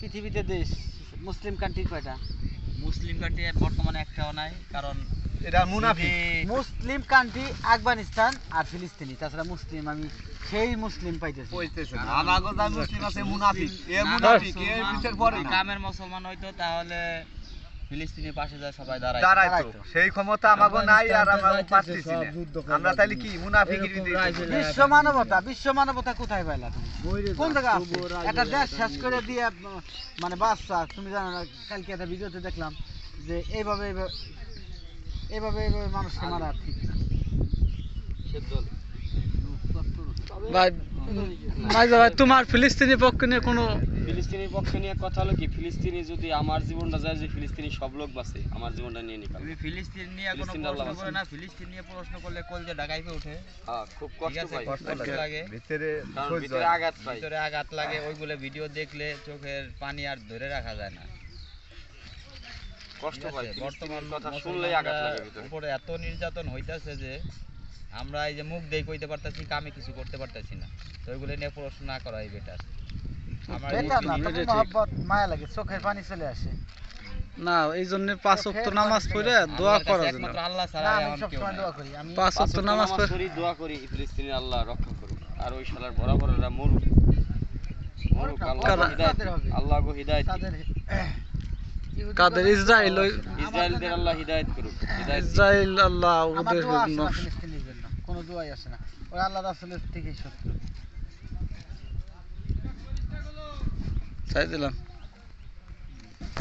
পৃথিবীতে দেশ মুসলিম কান্ট্রি কয়টা? মুসলিম কান্ট্রি বর্তমানে একটাও নাই, কারণ এটা মুনাফিক। মুসলিম কান্ট্রি আফগানিস্তান আর ফিলিস্তিনি, তাছাড়া মুসলিম আমি সেই মুসলিম পাইতেছি। আমাগো যা মুসলিম আছে মুনাফিক, এ মুনাফিক এর ভিতর পড়ে না। কামের মুসলমান হইতো তাহলে ফিলিস্তিনের পাশে যায় সবাই দাঁড়ায়। দাঁড়াইতো, সেই ক্ষমতা আমাগো নাই আর আমরা পারতেছি না। আমরা তাইলে কি মুনাফিকের ভিতরে? বিশ্ব মানবতা কোথায় পাইলা তুমি? কোন জায়গা আছে? একটা দেশ শেষ করে দিয়ে মানে বাচ্চা, তুমি জানো না, কালকে একটা ভিডিওতে দেখলাম যে এইভাবে এইভাবে মানুষকে মারা ঠিক না। ভাই মাইজা ভাই, তোমার ফিলিস্তিনি পক্ষ নিয়ে কোনো? ফিলিস্তিনির পক্ষে নিয়ে কথা হলো কি, ফিলিস্তিনি যদি আমার জীবনটা যায়, যে ফিলিস্তিনি সব লোক বাঁচে, আমার জীবনটা নিয়ে নিকাল। তুমি ফিলিস্তিন নিয়ে কোনো প্রশ্ন করে না, ফিলিস্তিন নিয়ে প্রশ্ন করলে কলজে ঢাকাইতে ওঠে। হ্যাঁ, খুব কষ্ট পাই, কষ্ট লাগে, ভিতরে কারণ ভিতরে আঘাত পাই। ভিতরে আঘাত লাগে, ওইগুলো ভিডিও দেখলে চোখের পানি আর ধরে রাখা যায় না, কষ্ট পাই। বর্তমান কথা শুনলেই আঘাত লাগে ভিতরে। উপরে এত নির্যাতন হইতাছে যে আমরা এই যে মুখ দেই কইতে পারতাছি, কামে কিছু করতে পারতাছি না। তো ওইগুলো নিয়ে প্রশ্ন না করাই বেটার। আমার বেটার না, তবে মহব্বত মায়া লাগে, চোখের পানি চলে আসে। না, এই জন্য 5 ওয়াক্ত নামাজ পড়ে দোয়া করা যায়। একমাত্র আল্লাহ ছাড়া না, আমি এমন কেউ সবসময় নাই। দোয়া করি। আমি 5 ওয়াক্ত নামাজ পড়ে করি, দোয়া করি ফিলিস্তিনের আল্লাহ রক্ষা করুক, আর ওই শালার বরাবররা মরুক, মরুক, আল্লাহ গো হিদায়াত, তাদের কাদের ইসরায়েল, ইসরায়েলদের আল্লাহ হিদায়াত করুক, হিদায়াত। ইসরায়েল আল্লাহ আমার ওদের দোয়া আসে না ফিলিস্তিনির জন্য, কোনো দোয়াই আসে না। ওরা আল্লাহ রাসূলের থেকেই শত্রু। চাই দিলাম।